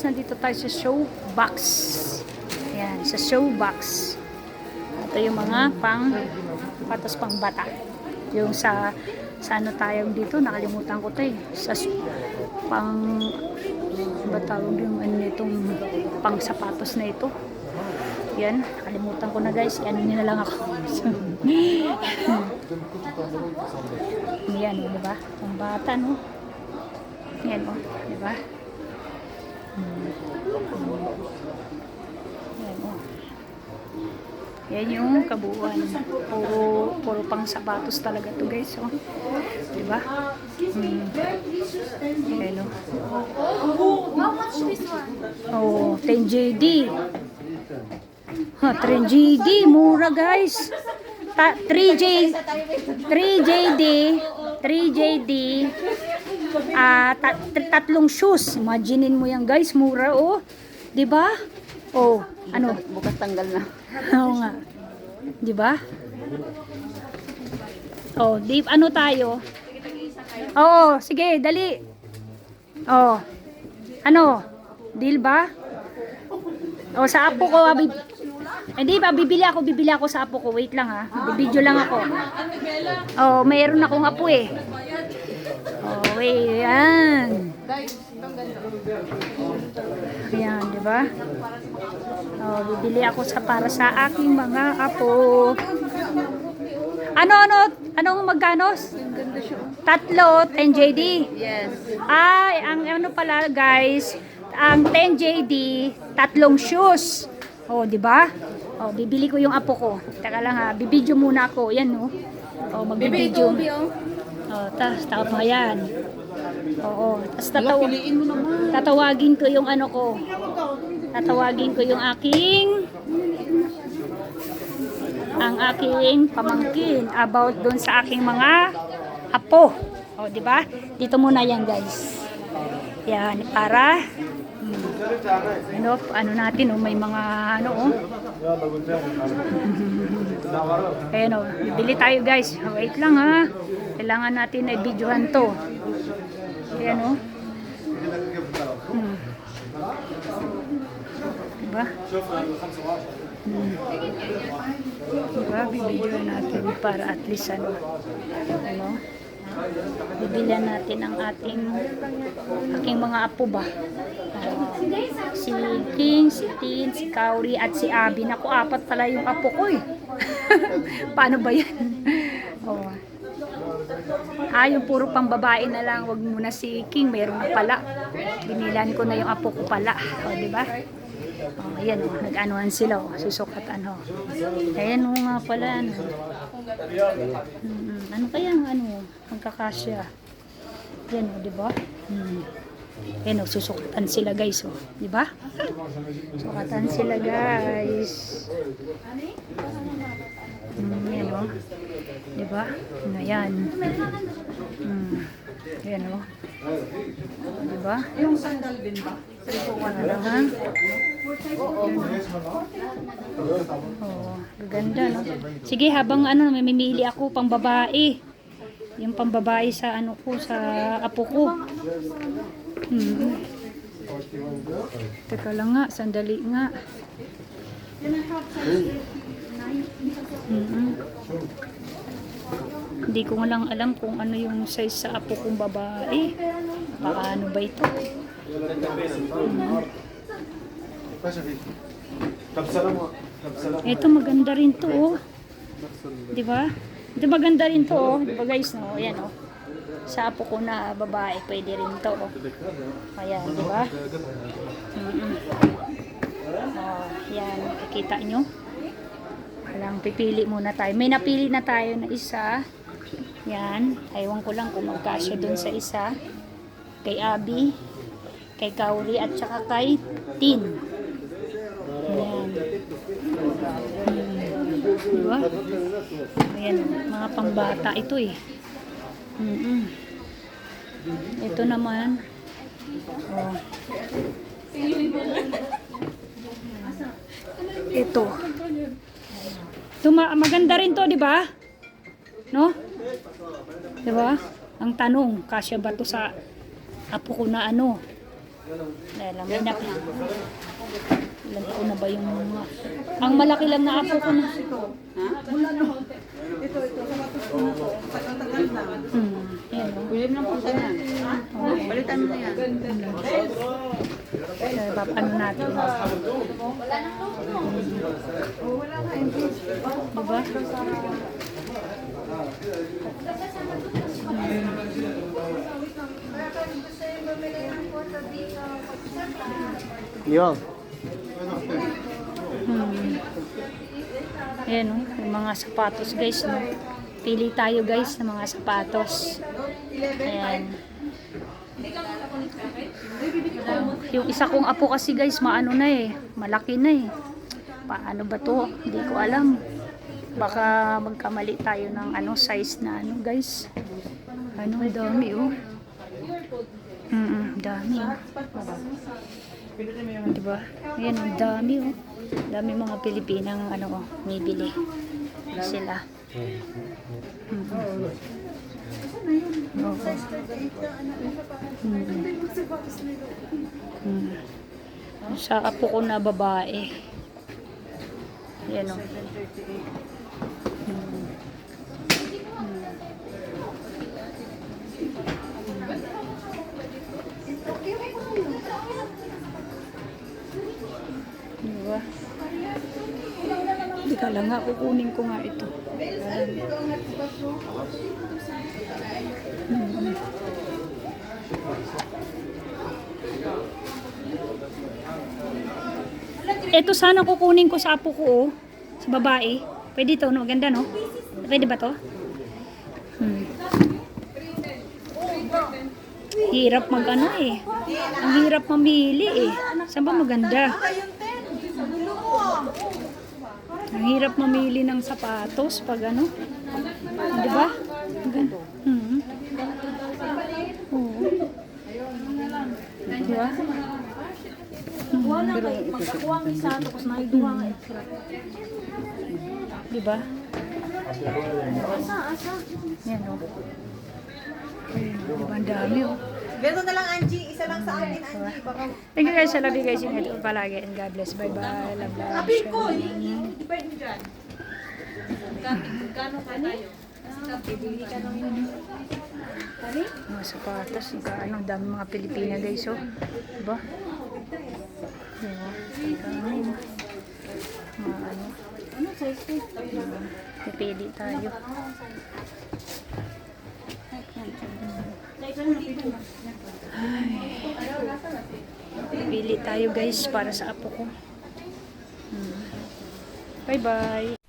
guys, nandito tayo sa showbox. Ayan, sa showbox. Ito yung mga patos pang bata. Yung sa ano tayo dito, nakalimutan ko to eh. Sa pang batawag yung ano nitong pang sapatos na ito. Yan, nakalimutan ko na guys. Ano nyo na lang ako. Yan, di ba? Pang bata, no? Yan, o. Di ba? Yan, o. Yan yung kabuuan. Puro pang sapatos talaga to guys, o. Di ba? Yan, o. Oh, 10 JD. 3JD, mura guys. 3JD, tatlong shoes. Imaginein mo yan guys, mura oh. 'Di ba? Oh, ano? Bukas tanggal na. Oo nga. 'Di ba? Oh, di ano tayo? Oo, sige, dali. Oh. Ano? Deal ba? Oh, sa apo ko, hindi ba, bibili ako sa apo ko. Wait lang ha. Bibidyo lang ako. Oh, mayroon akong apo eh. Oh, wait, yan. Ayan, di ba? Oh, bibili ako para sa aking mga apo. Anong magkano? Tatlo, 10 JD. Yes. Ay, ang ano pala guys, ang 10 JD, tatlong shoes. Oh, di ba? Oh, bibili ko yung apo ko. Teka lang ha, bibidyo muna ako. Yan no. Oh, magbibidyo. Oh, tapos ayan. Oo, tapos tatawagin ko yung ano ko. Tatawagin ko yung aking pamangkin about doon sa aking mga apo. Oh, di ba? Dito muna yan, guys. Yan, para ano natin oh, may mga ano oh. Ayan oh, bibili tayo guys. Wait lang ha. Kailangan natin ay videohan to. Ayan oh. Diba? Diba? Bibidyohan natin para at least ano. Ano? Bibilihan natin ang aking mga apo ba. Si King, si Tin, si Kauri at si Abby. Naku, apat pala yung apo ko eh. Paano ba yan? Oh. Yung puro pang babae na lang. Wag muna si King, mayroon na pala. Binilan ko na yung apo ko pala. O, diba? Oh, ayan, oh, nag-anuhan sila, oh, susukat ano. Ayan oh, nga pala, ano. Ano kaya ang ano, ang kakasya. Ayan oh, di ba? Ayan oh, susukatan sila guys, oh, di ba? Sukatan sila guys. Ayan oh, di ba? Ayan. Ayan oh. Di ba? Yung sandal din ba? Oh, ganda no. Sige, habang ano, mamimili ako pang babae. Yung pang babae sa ano ko, sa apo ko. Teka lang nga, sandali nga. Hindi ko lang alam kung ano yung size sa apo kong babae. Paano ba ito? Ito maganda rin to oh. 'Di ba? Ito maganda rin to oh. 'Di ba guys no? Ayan oh. Sa apo ko na babae pwede rin to oh. Ayan, 'di ba? Oh, yan, nakikita nyo? Walang pipili muna tayo. May napili na tayo na isa. Yan, ewan ko lang kung magkasya dun sa isa. Kay Abby, kay Kauri at saka kay Tin. Ayan. Diba? Ayan, mga pangbata ito eh. Ito naman. Oh. Ito. Maganda rin to, di ba? No? Di ba? Ang tanong, kasya ba to sa apo ko na ano? Dahil lang, may nak- ilan taon na ba yung mga... Ang malaki lang na apo ko na. Ha? Ito, sapatos ko na to. Tagal na. Yan o. Pwede mo lang punta yan. Balitan mo na yan. Ano natin. Wala na, engage. Diba? Yo. Ayan o, yung mga sapatos guys, no? Pili tayo guys ng mga sapatos. Ayan. Yung isa kong apo kasi guys, maano na eh, malaki na eh. Paano ba to? Hindi ko alam. Baka magkamali tayo ng ano, size na ano guys. Ano, dami oh. Dami oh. Diba? Ayan, ang dami oh. Dami mga Pilipinang ano oh, may bili. Sila. Sa apo ko na babae. Ayan oh. Diba? Hindi ka lang nga, kukunin ko nga ito. Ito sana kukunin ko sa apo ko, oh. Sa babae. Pwede to, no? Maganda, no? Pwede ba to? Hirap mag ano eh. Ang hirap mamili eh. Saan ba maganda? Ang hirap mamili ng sapatos pag ano. Di ba? Oo. Di ba? Di ba? Yan o. Di ba ang dami o. Ganito na lang, Angie. Isa lang sa akin, Angie. Baka... Thank you guys. I love you guys. Ingat po palagi and God bless. Bye bye. Love, love. Kapil ko, i-pwede mo dyan. Mga sapatos. Ano, dami mga Pilipina guys o. Diba? Diba? Dami o. Mga ano. Pipili tayo. Pili tayo guys para sa apo ko. Bye bye.